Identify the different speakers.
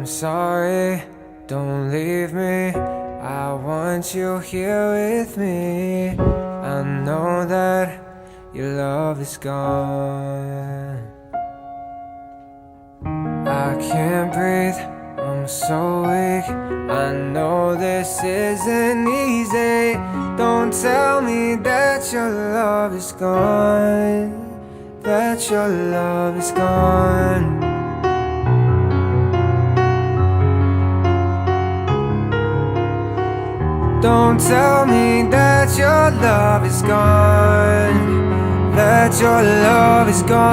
Speaker 1: I'm sorry, don't leave me. I want you here with me. I know that your love is gone. I can't breathe, I'm so weak. I know this isn't easy. Don't tell me that your love is gone, that your love is gone. Don't tell me that your love is gone, that your love is gone.